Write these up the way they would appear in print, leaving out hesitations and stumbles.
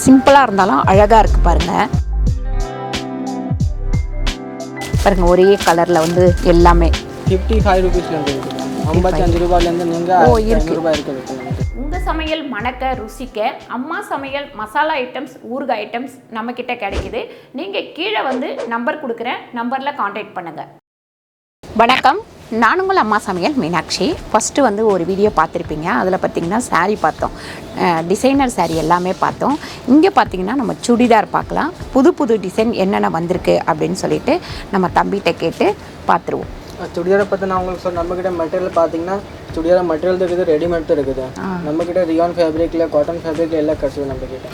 சிம்பிளாக இருந்தாலும் அழகாக இருக்குது பாருங்கள். பாருங்கள் ஒரே கலரில் வந்து எல்லாமே 55 ரூபீஸ்லேருந்து இருக்குது. 55 ரூபாயிலேருந்து நீங்கள் 500 ரூபாய் இருக்குது. உங்கள் சமையல் மணக்க ருசிக்க அம்மா சமையல் மசாலா ஐட்டம்ஸ் ஊறுகாய் ஐட்டம்ஸ் நம்மக்கிட்ட கிடைக்குது. நீங்கள் கீழே வந்து நம்பர் கொடுக்குறேன், நம்பரில் காண்டாக்ட் பண்ணுங்கள். வணக்கம், நான் உங்கள் அம்மா சமையல் மீனாட்சி. ஃபஸ்ட்டு வந்து ஒரு வீடியோ பார்த்துருப்பீங்க. அதில் பார்த்திங்கன்னா சாரீ பார்த்தோம், டிசைனர் சாரீ எல்லாமே பார்த்தோம். இங்கே பார்த்திங்கன்னா நம்ம சுடிதார் பார்க்கலாம். புது புது டிசைன் என்னென்ன வந்திருக்கு அப்படின்னு சொல்லிட்டு நம்ம தம்பிகிட்ட கேட்டு பார்த்துருவோம். சுடிதாரை பற்றி நான் உங்களுக்கு சொல்ல, நம்மக்கிட்ட மெட்டீரியல் பார்த்தீங்கன்னா சுடிதார் மெட்டீரியல் இருக்குது, ரெடிமேட் இருக்குது. நம்மக்கிட்ட ரியான் ஃபேப்ரிக்கில் காட்டன் ஃபேப்ரிக்கில் எல்லாம் கிடச்சிது நம்மக்கிட்ட.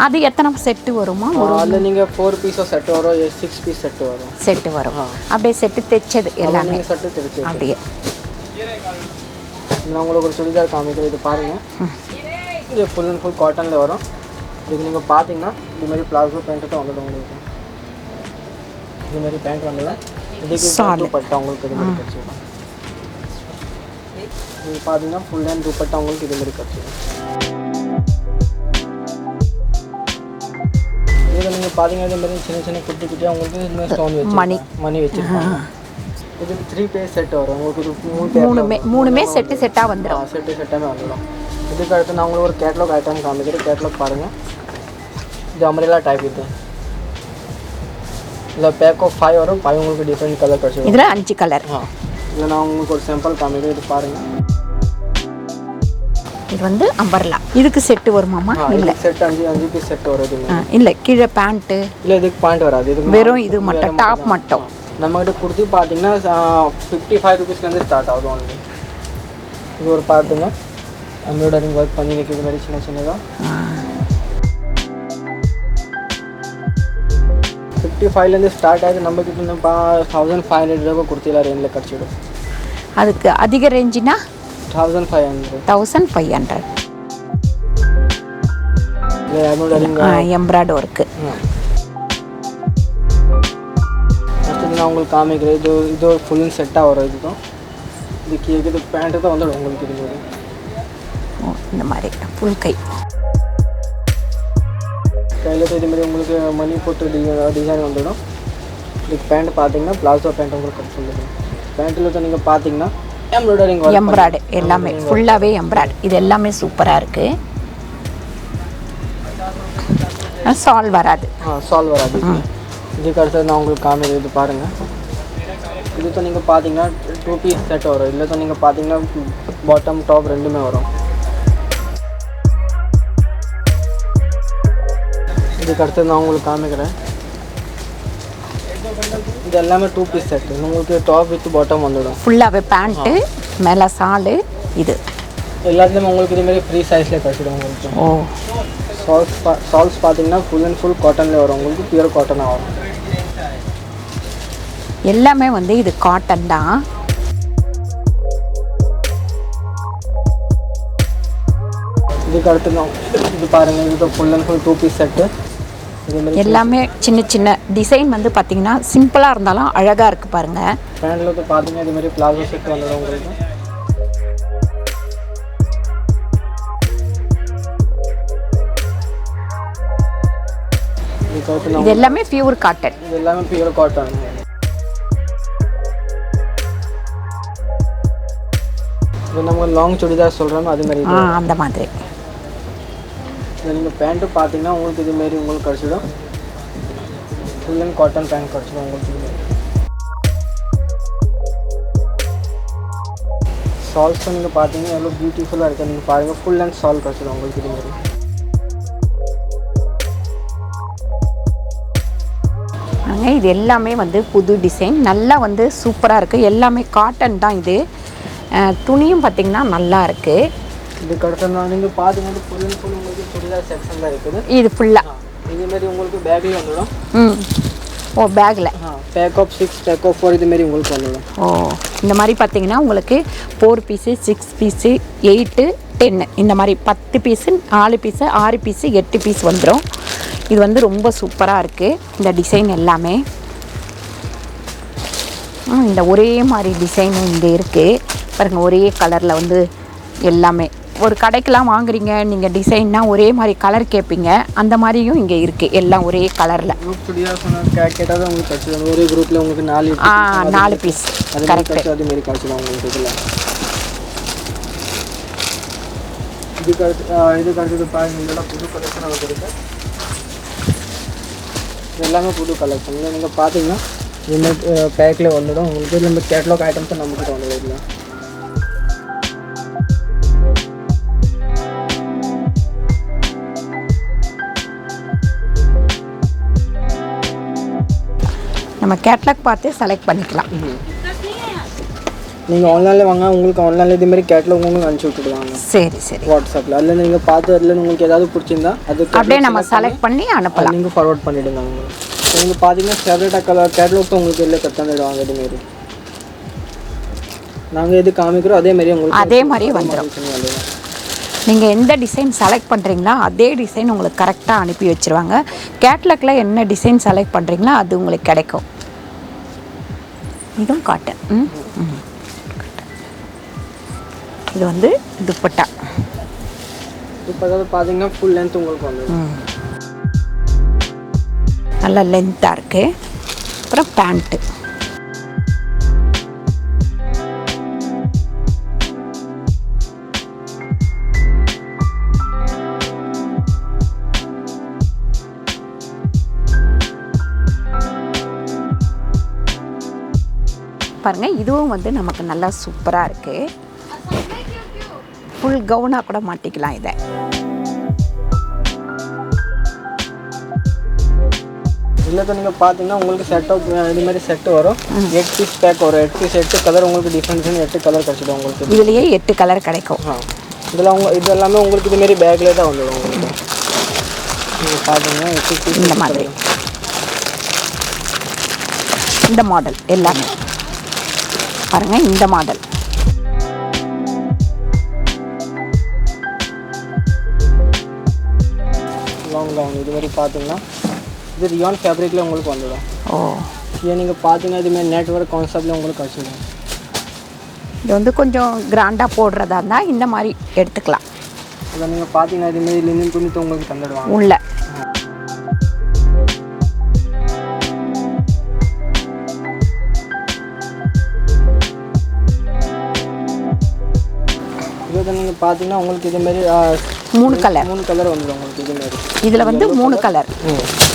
அது எத்தனை செட்டு வருமா? அதில் நீங்கள் 4 பீஸோ செட்டு வரும், 6 பீஸ் செட்டு வரும். செட்டு வரும். அப்படியே செட்டு தைச்சது எல்லாமே செட்டு தைச்சு அப்படியே. நான் உங்களுக்கு ஒரு சுடிதார் காமிக்கிறேன், இது பாருங்கள். இது ஃபுல் அண்ட் ஃபுல் காட்டனில் வரும். இதுக்கு நீங்கள் பார்த்தீங்கன்னா இதுமாதிரி பிளாசோ பேண்ட்டு வந்துடும் உங்களுக்கு. இதுமாதிரி பேண்ட் வந்துடும். இதுக்கு துப்பட்டா உங்களுக்கு இது மாதிரி கிடச்சிடும். இது பார்த்தீங்கன்னா ஃபுல் அண்ட் துப்பட்டா உங்களுக்கு இது மாதிரி கிடச்சிடும். இதில் நீங்கள் பார்த்தீங்கன்னா இது மாதிரி சின்ன சின்ன குட்டி குட்டியாக உங்களுக்கு இதுமாதிரி ஸ்டோன் வச்சு மணி வச்சுருக்காங்க. இது 3 பேஸ் செட் வரும் உங்களுக்கு. இது மூணுமே செட்டாக வந்துடும். செட்டாகவே வந்துடும். இதுக்கு அடுத்து நான் உங்களுக்கு ஒரு கேட்லாக் ஐட்டம் காமிக்கிறேன். கேட்லாக் பாருங்கள். இது அம்ரெல்லா டைப் இது. இதில் பேக் ஆஃப் 5 வரும். 5 உங்களுக்கு டிஃப்ரெண்ட் கலர் கிடச்சிடும். இதில் 5 கலர். இதில் நான் உங்களுக்கு ஒரு சாம்பிள் காமிக்கிறேன், இது பாருங்கள். இது வந்து அம்பர்லா. இதுக்கு செட்டு வருமாமா? இல்லை, செட் 5 பீஸ் செட் வருது. இல்லை, கீழே பேண்ட்டு இல்லை, இதுக்கு பேண்ட் வராது. இது வெறும் இது மட்டும், டாப் மட்டும். நம்மகிட்ட கொடுத்து பார்த்தீங்கன்னா 55 ரூபீஸ்லேருந்து ஸ்டார்ட் ஆகுது ஒன்லி. இது ஒரு பார்த்துங்க, எம்ப்ராய்டரிங் ஒர்க் பண்ணி வைக்கிறது மாதிரி சின்ன சின்னதாக 55லேருந்து ஸ்டார்ட் ஆகுது. நம்மக்கிட்ட 1500 ரூபா கொடுத்தீங்களா ரேஞ்சில் கிடச்சிடும். அதுக்கு அதிக ரேஞ்சுனா 1500. Embroidery work. அடுத்தது நான் உங்களுக்கு காமிக்கிறேன். இது ஒரு ஃபுல் செட்டாக வரும். இதுக்கும் இது பேண்ட்டு தான் வந்துடும் உங்களுக்கு. இது இந்த மாதிரி ஃபுல் கை கையில் இதுமாரி உங்களுக்கு மணி போட்டு டிசைன் வந்துடும். இதுக்கு பேண்ட் பார்த்தீங்கன்னா பிளாசோ பேண்ட் உங்களுக்கு கிடச்சிடும். பேண்ட்டில் நீங்கள் பார்த்தீங்கன்னா எம்ப்ராய்டரி எல்லாமே ஃபுல்லாகவே எம்ப்ராய்டரி. இது எல்லாமே சூப்பராக இருக்குது. சால் வராது. சால் வராது. இதுக்கு அடுத்தது நான் உங்களுக்கு காமிக்கிறது, இது பாருங்கள். இதுக்கு நீங்கள் பார்த்தீங்கன்னா 2 பீஸ் செட் வரும். இதில் நீங்கள் பார்த்தீங்கன்னா பாட்டம் டாப் ரெண்டுமே வரும். இதுக்கு அடுத்தது நான் உங்களுக்கு காமிக்கிறேன். இது எல்லாமே 2 பீஸ் செட். உங்களுக்கு டாப் வித் பாட்டம் வந்துடும். ஃபுல்லாகவே பேண்ட்டு மேலே சாலு. இது எல்லாத்துலேயும் உங்களுக்கு இதுமாரி ஃப்ரீ சைஸில் கிடச்சிடும் உங்களுக்கு. சால்ஸ் பார்த்தீங்கன்னா ஃபுல் அண்ட் ஃபுல் காட்டனில் வரும் உங்களுக்கு. பியூர் காட்டனாக வரும். எல்லாமே வந்து இது காட்டன் தான். இதுக்கு அடுத்து இது பாருங்கள். இது full and full 2 piece set. எல்லாமே சின்ன சின்ன டிசைன் வந்து பார்த்தீங்கன்னா சிம்பிளாக இருந்தாலும் அழகாக இருக்குது பாருங்கள். பேண்டில் வந்து பார்த்தீங்கன்னா இதுமாரி பிளாசோ செட் வந்துடும் உங்களுக்கு. இது எல்லாமே பியூர் காட்டன். இது எல்லாமே பியூர் காட்டன். இது நம்ம லாங் சுடிதார் சொல்கிறோம் அது மாதிரி. அந்த மாதிரி. இதில் நீங்கள் பேண்ட்டு பார்த்தீங்கன்னா உங்களுக்கு இதுமாரி உங்களுக்கு கிடச்சிடும். ஃபுல் அண்ட் காட்டன் பேண்ட் கிடச்சிடும் உங்களுக்கு. இதுமாரி சால்ஸ் நீங்கள் பார்த்தீங்கன்னா எவ்வளோ பியூட்டிஃபுல்லாக இருக்குது. நீங்கள் பாருங்கள், ஃபுல் அண்ட் சால் கிடச்சிடும் உங்களுக்கு. இதுமாரி இது எல்லாமே வந்து புது டிசைன், நல்லா வந்து சூப்பராக இருக்குது. எல்லாமே காட்டன் தான். இது துணியும் பார்த்திங்கன்னா நல்லா இருக்குது. இதுக்கு அடுத்து நீங்கள் பார்த்தீங்கன்னா ஃபுல் அண்ட் ஃபுல் உங்களுக்கு சுடிதார் செக்ஷன் தான் இருக்குது. இது ஃபுல்லாக இதுமாரி உங்களுக்கு பேக்லேயும் வந்துடும். பேக்கில் பேக் ஆஃப் 6 பேக் ஆஃப் 4 இதுமாரி உங்களுக்கு வந்துடும். இந்த மாதிரி பார்த்தீங்கன்னா உங்களுக்கு 4 பீஸு 6 பீஸு 8 10 இந்த மாதிரி 10 பீஸு 4 பீஸு 6 பீஸு 8 பீஸ் வந்துடும். இது வந்து ரொம்ப சூப்பராக இருக்குது இந்த டிசைன் எல்லாமே. இந்த ஒரே மாதிரி டிசைன் இங்கே இருக்குது பாருங்கள். ஒரே கலரில் வந்து எல்லாமே ஒரு கடைக்கெல்லாம் வாங்குறீங்க நீங்கள் டிசைன்னா ஒரே மாதிரி கலர் கேட்பீங்க, அந்த மாதிரியும் இங்கே இருக்குது, எல்லாம் ஒரே கலரில். கேட்டால் உங்களுக்கு தச்சு ஒரே குரூப்பில் உங்களுக்கு 4 பீஸ் கரெக்ட். அதுமாரி காய்ச்சலாம் உங்களுக்கு இதில். இதுக்கு அடுத்தது பாருங்க, இதெல்லாம் புது கலெக்ஷன் வந்துருக்கு. எல்லாமே புது கலெக்ஷன். இல்லை நீங்கள் பார்த்தீங்கன்னா இதுமாதிரி பேக்கில் வந்துடும் உங்களுக்கு. இந்த கேட்லாக் ஐட்டம்ஸும் நம்மக்கிட்ட வந்துடும். இதில் நம்ம கேட்லாக் பார்த்து செலக்ட் பண்ணிக்கலாம். நீங்கள் ஆன்லைனில் வாங்க, உங்களுக்கு ஆன்லைனில் இதுமாரி கேட்லாக் உங்களுக்கு அனுப்பிச்சி விட்டுடுவாங்க. சரி சரி. வாட்ஸ்அப்பில் அதில் நீங்கள் பார்த்து அதில் உங்களுக்கு ஏதாவது பிடிச்சிருந்தா அது அப்படியே நம்ம செலக்ட் பண்ணி அனுப்பலாம். நீங்கள் ஃபார்வர்ட் பண்ணிவிடுங்க. உங்களுக்கு நீங்கள் பார்த்தீங்கன்னா ஃபேவரட்டாக கலர் கேட்லாக் உங்களுக்கு இல்லை கற்றுடுவாங்க. இதுமாரி நாங்கள் எது காமிக்கிறோம் அதேமாரி உங்களுக்கு அதே மாதிரி வந்துடும். நீங்கள் எந்த டிசைன் செலக்ட் பண்ணுறீங்களோ அதே டிசைன் உங்களுக்கு கரெக்டாக அனுப்பி வச்சுருவாங்க. கேட்லாகில் என்ன டிசைன் செலக்ட் பண்ணுறீங்களோ அது உங்களுக்கு கிடைக்கும். இதுவும் காட்டன். இது வந்து துப்பட்டா. துப்பட்டா பார்த்தீங்கன்னா ஃபுல் லென்த் உங்களுக்கு வந்து நல்ல லென்த்தாக இருக்குது. அப்புறம் பேண்ட்டு பாருங்கள். இதுவும் வந்து நமக்கு நல்லா சூப்பராக இருக்குது. ஃபுல் கவுனாக கூட மாட்டிக்கலாம். இதை இதில் நீங்கள் பார்த்தீங்கன்னா உங்களுக்கு செட்டப் இதுமாதிரி செட்டு வரும். 8 பீஸ் பேக் வரும். 8 பீஸ் 8 கலர் உங்களுக்கு டிஃப்ரெண்ட் 8 கலர் கிடச்சிடும் உங்களுக்கு. இதுலேயே 8 கலர் கிடைக்கும். இதில் இது எல்லாமே உங்களுக்கு இதுமாரி பேக்லேயே தான் வந்துடும் உங்களுக்கு. நீங்கள் பார்த்தீங்கன்னா 8 பீஸ் இந்த மாதிரி இந்த மாடல் எல்லாமே பாருங்கள். இந்த மாடல் லாங் கவுன் இதுமாரி பார்த்தீங்கன்னா இது ரியான் ஃபேப்ரிக்கில் உங்களுக்கு வந்துடும். இது நீங்கள் பார்த்தீங்கன்னா இதுமாதிரி நெட்வொர்க் கான்செப்டில் உங்களுக்கு கிடச்சிடும். இது வந்து கொஞ்சம் கிராண்டாக போடுறதா இருந்தால் இந்த மாதிரி எடுத்துக்கலாம். இதை நீங்கள் பார்த்தீங்கன்னா இதுமாரி லினன் துணித்து உங்களுக்கு தந்துடுவாங்க உள்ள. இதை நீங்கள் பார்த்தீங்கன்னா உங்களுக்கு இதுமாரி 3 கலர் வந்துடும் உங்களுக்கு. இதுமாரி இதில் வந்து 3 கலர்.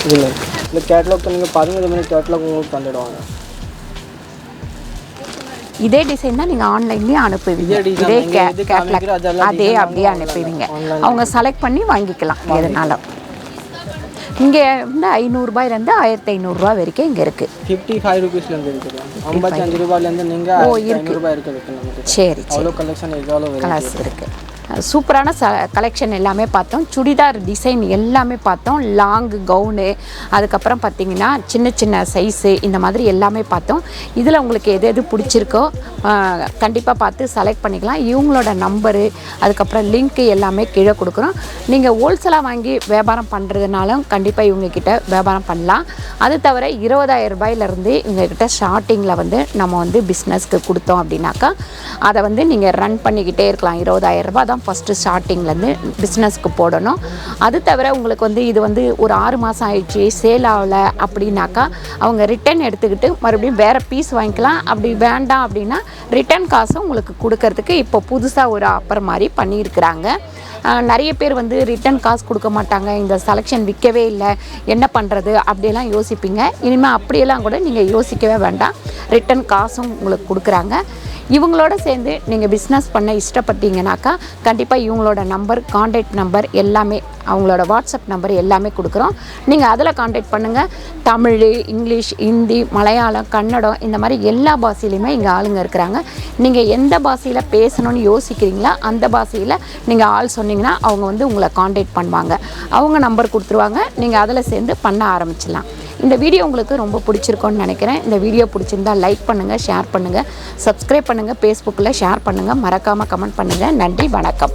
இதில் இந்த கேட்லாக் நீங்கள் பார்த்தீங்கன்னா இதுமாதிரி கேட்லாக் உங்களுக்கு தந்துடுவாங்க. இதே டிசைன் தான் நீங்கள் ஆன்லைன்லேயே அனுப்புவீங்க. இதே கேட்லாக் அதே அப்படியே அனுப்புவீங்க. அவங்க செலக்ட் பண்ணி வாங்கிக்கலாம் எதுனாலும். இங்கே வந்து 500 ரூபாயிலேருந்து 1500 வரைக்கும் இங்கே இருக்குது. 55 ருபீஸ்லேருந்து இருக்குது. 55 ரூபாயிலேருந்து நீங்கள் 500 ரூபாய் இருக்குது. சரி அவ்வளோ கலெக்ஷன் எவ்வளோ கலர்ஸ் இருக்குது. சூப்பரான கலெக்ஷன் எல்லாமே பார்த்தோம். சுடிதார் டிசைன் எல்லாமே பார்த்தோம். லாங்கு கவுனு, அதுக்கப்புறம் பார்த்திங்கன்னா சின்ன சின்ன சைஸு, இந்த மாதிரி எல்லாமே பார்த்தோம். இதில் உங்களுக்கு எது எது பிடிச்சிருக்கோ கண்டிப்பாக பார்த்து செலக்ட் பண்ணிக்கலாம். இவங்களோட நம்பரு அதுக்கப்புறம் லிங்க்கு எல்லாமே கீழே கொடுக்குறோம். நீங்கள் ஹோல்சேலாக வாங்கி வியாபாரம் பண்ணுறதுனாலும் கண்டிப்பாக இவங்கக்கிட்ட வியாபாரம் பண்ணலாம். அது தவிர 20,000 ரூபாயிலேருந்து இவங்கக்கிட்ட ஸ்டார்டிங்கில் வந்து நம்ம வந்து பிஸ்னஸ்க்கு கொடுத்தோம் அப்படின்னாக்கா அதை வந்து நீங்கள் ரன் பண்ணிக்கிட்டே இருக்கலாம். 20,000 ரூபா தான் ஃபஸ்ட்டு ஸ்டார்டிங்லேருந்து பிஸ்னஸ்க்கு போடணும். அது தவிர உங்களுக்கு வந்து இது வந்து ஒரு 6 மாதம் ஆயிடுச்சு சேல் ஆகலை அப்படின்னாக்கா அவங்க ரிட்டன் எடுத்துக்கிட்டு மறுபடியும் வேறு பீஸ் வாங்கிக்கலாம். அப்படி வேண்டாம் அப்படின்னா ரிட்டன் காசும் உங்களுக்கு கொடுக்கறதுக்கு இப்போ புதுசாக ஒரு ஆஃபர் மாதிரி பண்ணியிருக்கிறாங்க. நிறைய பேர் வந்து ரிட்டன் காசு கொடுக்க மாட்டாங்க, இந்த செலெக்ஷன் விற்கவே இல்லை, என்ன பண்ணுறது அப்படியெல்லாம் யோசிப்பீங்க. இனிமேல் அப்படியெல்லாம் கூட நீங்கள் யோசிக்கவே வேண்டாம். ரிட்டன் காசும் உங்களுக்கு கொடுக்குறாங்க. இவங்களோட சேர்ந்து நீங்கள் பிஸ்னஸ் பண்ண இஷ்டப்பட்டீங்கன்னாக்கா கண்டிப்பாக இவங்களோட நம்பர், கான்டாக்ட் நம்பர் எல்லாமே, அவங்களோட வாட்ஸ்அப் நம்பர் எல்லாமே கொடுக்குறோம். நீங்கள் அதில் கான்டாக்ட் பண்ணுங்கள். தமிழ், இங்கிலீஷ், ஹிந்தி, மலையாளம், கன்னடம், இந்த மாதிரி எல்லா பாஷையிலையுமே இங்கே ஆளுங்க இருக்கிறாங்க. நீங்கள் எந்த பாஷையில் பேசணும்னு யோசிக்கிறீங்களோ அந்த பாஷையில் நீங்கள் ஆள் சொன்னீங்கன்னா அவங்க வந்து உங்களை கான்டாக்ட் பண்ணுவாங்க. அவங்க நம்பர் கொடுத்துருவாங்க. நீங்கள் அதில் சேர்ந்து பண்ண ஆரம்பிச்சிடலாம். இந்த வீடியோ உங்களுக்கு ரொம்ப பிடிச்சிருக்கோன்னு நினைக்கிறேன். இந்த வீடியோ பிடிச்சிருந்தால் லைக் பண்ணுங்கள், ஷேர் பண்ணுங்கள், சப்ஸ்கிரைப் பண்ணுங்கள், ஃபேஸ்புக்கில் ஷேர் பண்ணுங்கள், மறக்காமல் கமெண்ட் பண்ணுங்கள். நன்றி, வணக்கம்.